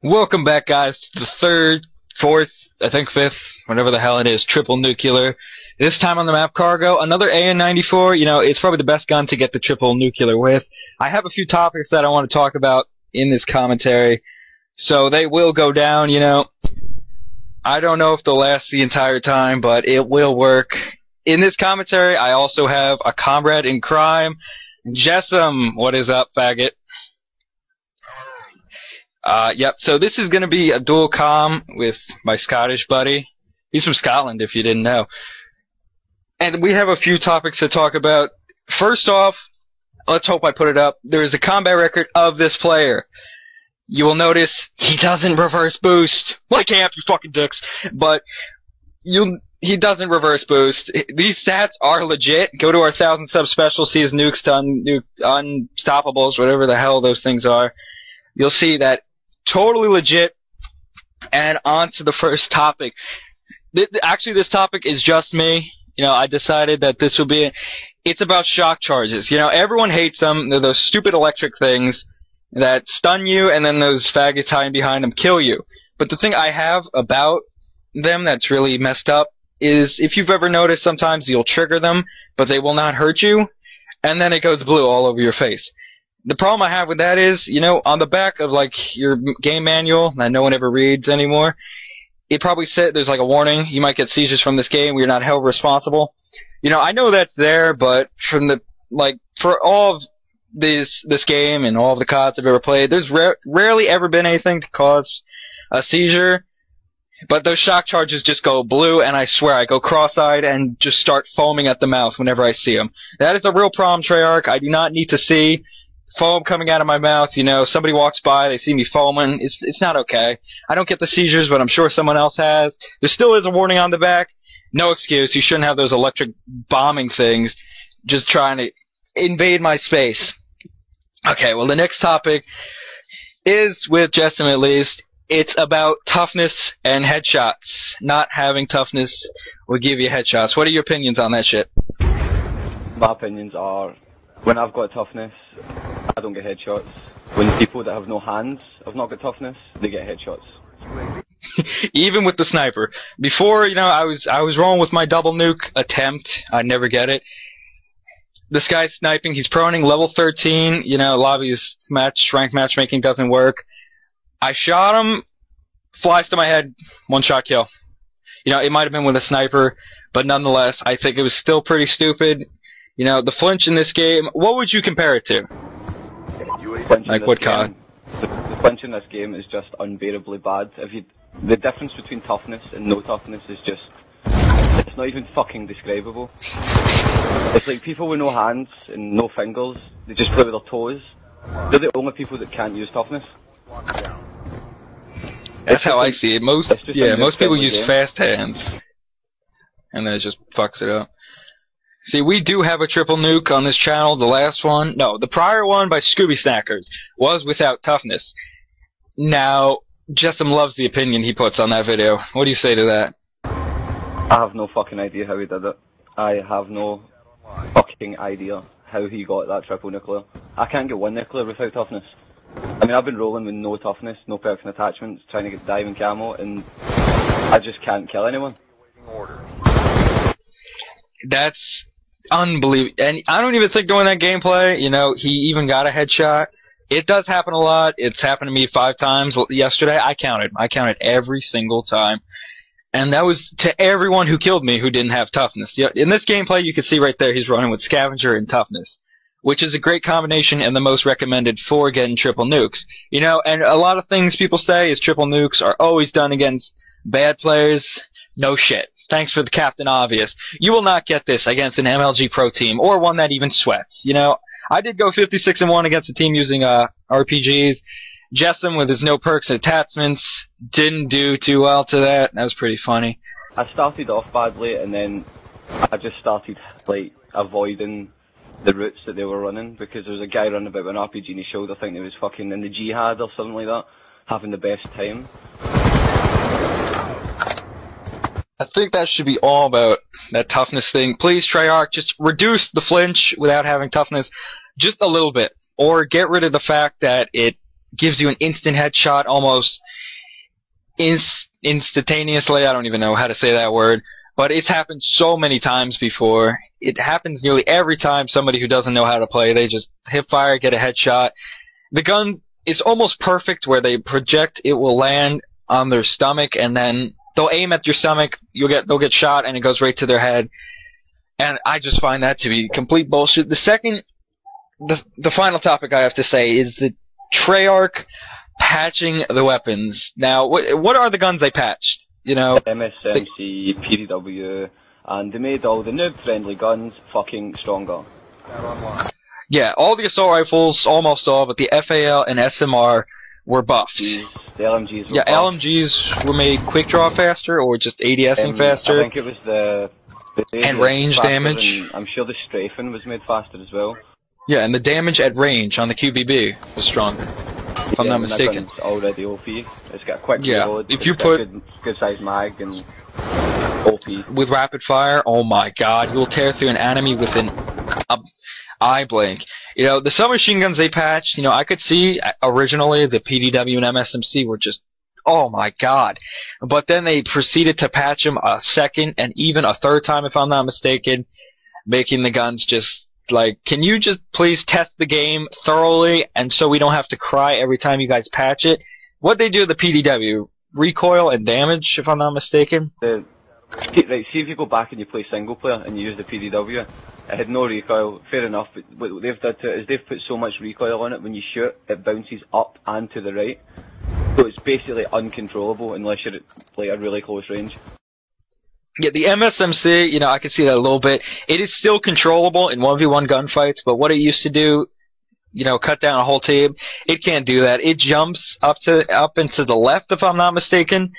Welcome back, guys, to the third, fourth, I think fifth, whatever the hell it is, triple nuclear. This time on the map Cargo, another AN94. You know, it's probably the best gun to get the triple nuclear with. I have a few topics that I want to talk about in this commentary, so they will go down, you know. I don't know if they'll last the entire time, but it will work. In this commentary, I also have a comrade in crime, Jessam. What is up, faggot? Yep, so this is going to be a dual comm with my Scottish buddy. He's from Scotland, if you didn't know. And we have a few topics to talk about. First off, let's hope I put it up. There is a combat record of this player. You will notice he doesn't reverse boost. Like half you fucking dicks. But he doesn't reverse boost. These stats are legit. Go to our 1,000 sub special, see his nukes to unstoppables, whatever the hell those things are. You'll see that totally legit. And on to the first topic. Actually, this topic is just me. You know, I decided that this would be it's about shock charges. You know, everyone hates them. They're those stupid electric things that stun you, and then those faggots hiding behind them kill you. But the thing I have about them that's really messed up is, if you've ever noticed, sometimes you'll trigger them, but they will not hurt you, and then it goes blue all over your face. The problem I have with that is, you know, on the back of, like, your game manual that no one ever reads anymore, it probably said there's, like, a warning, you might get seizures from this game, we're not held responsible. You know, I know that's there, but from the, like, for all of this game and all of the CODs I've ever played, there's rarely ever been anything to cause a seizure, but those shock charges just go blue, and I swear I go cross-eyed and just start foaming at the mouth whenever I see them. That is a real problem, Treyarch. I do not need to see foam coming out of my mouth. You know, somebody walks by, they see me foaming. It's not okay. I don't get the seizures, but I'm sure someone else has. There still is a warning on the back. No excuse. You shouldn't have those electric bombing things just trying to invade my space. Okay, well, the next topic is, with Jessam at least, it's about toughness and headshots. Not having toughness will give you headshots. What are your opinions on that shit? My opinions are, when I've got toughness, I don't get headshots. When people that have no hands have not got toughness, they get headshots. Even with the sniper. Before, you know, I was rolling with my double nuke attempt. I never get it. This guy's sniping, he's proning, level 13, you know, lobby's rank matchmaking doesn't work. I shot him, flies to my head, one shot kill. You know, it might have been with a sniper, but nonetheless, I think it was still pretty stupid. You know, the flinch in this game, what would you compare it to? Like what COD? The flinch in this game is just unbearably bad. The difference between toughness and no toughness is just, it's not even fucking describable. It's like people with no hands and no fingers, they just play with their toes. They're the only people that can't use toughness. That's how I see it. Most people use fast hands, and then it just fucks it up. See, we do have a triple nuke on this channel. The last one, no, the prior one by Scooby Snackers was without toughness. Now, Jessam loves the opinion he puts on that video. What do you say to that? I have no fucking idea how he did it. I have no fucking idea how he got that triple nuclear. I can't get one nuclear without toughness. I mean, I've been rolling with no toughness, no perks and attachments, trying to get diving camo, and I just can't kill anyone. That's unbelievable. And I don't even think doing that gameplay, you know, he even got a headshot. It does happen a lot. It's happened to me 5 times yesterday. I counted every single time. And that was to everyone who killed me who didn't have toughness. In this gameplay, you can see right there he's running with Scavenger and Toughness, which is a great combination and the most recommended for getting triple nukes. You know, and a lot of things people say is triple nukes are always done against bad players. No shit. Thanks for the Captain Obvious. You will not get this against an MLG Pro team, or one that even sweats. You know, I did go 56-1 against a team using RPGs. Jessam, with his no perks and attachments, didn't do too well to that. That was pretty funny. I started off badly, and then I just started, like, avoiding the routes that they were running, because there was a guy running about with an RPG in his shoulder thinking he was fucking in the jihad or something like that, having the best time. I think that should be all about that toughness thing. Please, Treyarch, just reduce the flinch without having toughness just a little bit. Or get rid of the fact that it gives you an instant headshot almost instantaneously. I don't even know how to say that word. But it's happened so many times before. It happens nearly every time somebody who doesn't know how to play, they just hip fire, get a headshot. The gun is almost perfect where they project, it will land on their stomach, and then they'll aim at your stomach, they'll get shot, and it goes right to their head. And I just find that to be complete bullshit. The final topic I have to say is the Treyarch patching the weapons. Now, what are the guns they patched? You know, MSMC, PDW, and they made all the noob-friendly guns fucking stronger. Yeah, all the assault rifles, almost all, but the FAL and SMR were buffed. The LMGs were buffed. LMGs were made quick draw faster, or just ADSing faster. I think it was the and range damage. I'm sure the strafing was made faster as well. Yeah, and the damage at range on the QBB was stronger, if I'm not mistaken. That gun's already OP. It's got quick reload. If you put good size mag and OP with rapid fire, oh my god, you'll tear through an enemy within an eye blink. You know, the submachine guns they patched, you know, I could see originally the PDW and MSMC were just, oh my god. But then they proceeded to patch them a second and even a third time, if I'm not mistaken, making the guns just like, can you just please test the game thoroughly and so we don't have to cry every time you guys patch it? What'd they do to the PDW? Recoil and damage, if I'm not mistaken? Right, see if you go back and you play single player and you use the PDW, it had no recoil, fair enough, but what they've done to it is they've put so much recoil on it, when you shoot, it bounces up and to the right. So it's basically uncontrollable unless you're at like a really close range. Yeah, the MSMC, you know, I can see that a little bit. It is still controllable in 1v1 gunfights, but what it used to do, you know, cut down a whole team, it can't do that. It jumps up into the left, if I'm not mistaken,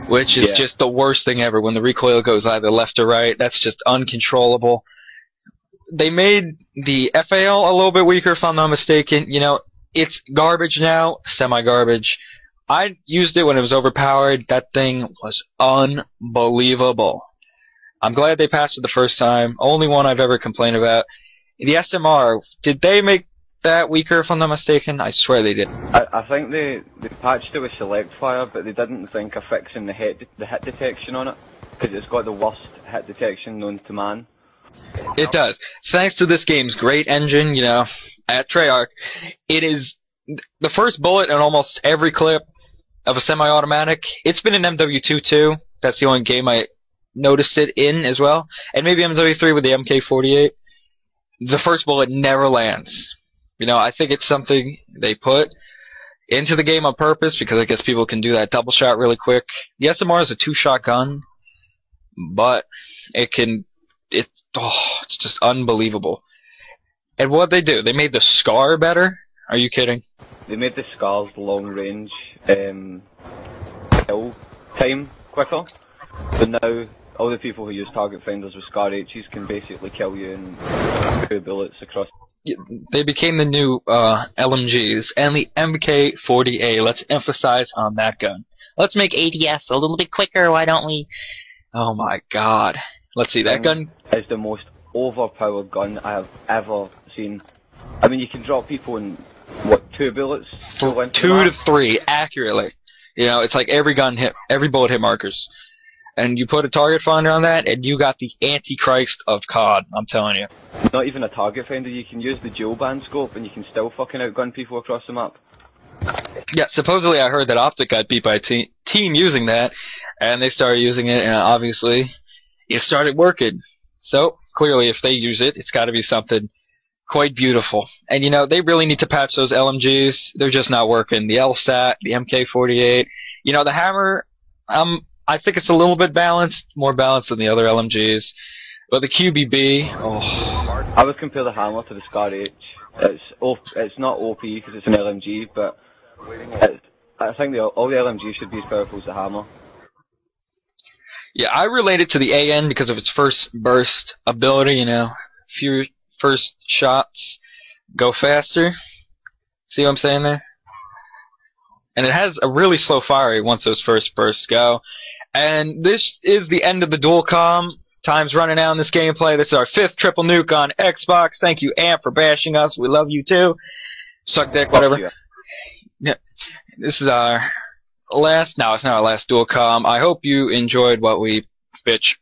which is just the worst thing ever when the recoil goes either left or right. That's just uncontrollable. They made the FAL a little bit weaker, if I'm not mistaken. You know, it's garbage now, semi-garbage. I used it when it was overpowered. That thing was unbelievable. I'm glad they patched it the first time. Only one I've ever complained about. The SMR, did they make that weaker, if I'm not mistaken? I swear they did. I think they patched it with select fire, but they didn't think of fixing the hit detection on it, because it's got the worst hit detection known to man. It does. Thanks to this game's great engine, you know, at Treyarch, it is the first bullet in almost every clip of a semi-automatic. It's been in MW2 too. That's the only game I noticed it in as well. And maybe MW3 with the MK48. The first bullet never lands. You know, I think it's something they put into the game on purpose because I guess people can do that double shot really quick. The SMR is a 2-shot gun, but it's just unbelievable. And what'd they do? They made the SCAR better? Are you kidding? They made the SCAR's long range kill time quicker. So now all the people who use target finders with SCAR H's can basically kill you in 2 bullets across. They became the new LMGs and the MK40A. Let's emphasize on that gun. Let's make ADS a little bit quicker, why don't we? Oh my god. Let's see, that gun is the most overpowered gun I have ever seen. I mean, you can drop people in, what, 2 bullets? 2 to 3, accurately. You know, it's like every bullet hit markers. And you put a target finder on that, and you got the Antichrist of COD, I'm telling you. Not even a target finder, you can use the dual band scope, and you can still fucking outgun people across the map. Yeah, supposedly I heard that Optic got beat by a team using that, and they started using it, and obviously it started working. So, clearly if they use it, it's gotta be something quite beautiful. And you know, they really need to patch those LMGs. They're just not working. The LSAT, the MK48. You know, the Hammer, I think it's a little bit balanced, more balanced than the other LMGs. But the QBB, oh. I would compare the Hammer to the SCAR H. It's not OP because it's an LMG, but I think all the LMGs should be as powerful as the Hammer. Yeah, I relate it to the AN because of its first burst ability, you know. Few first shots go faster. See what I'm saying there? And it has a really slow fire rate once those first bursts go. And this is the end of the dual comm. Time's running out in this gameplay. This is our 5th triple nuke on Xbox. Thank you, Amp, for bashing us. We love you too. Suck dick, whatever. this is our last. No, it's not our last dual com. I hope you enjoyed what we bitch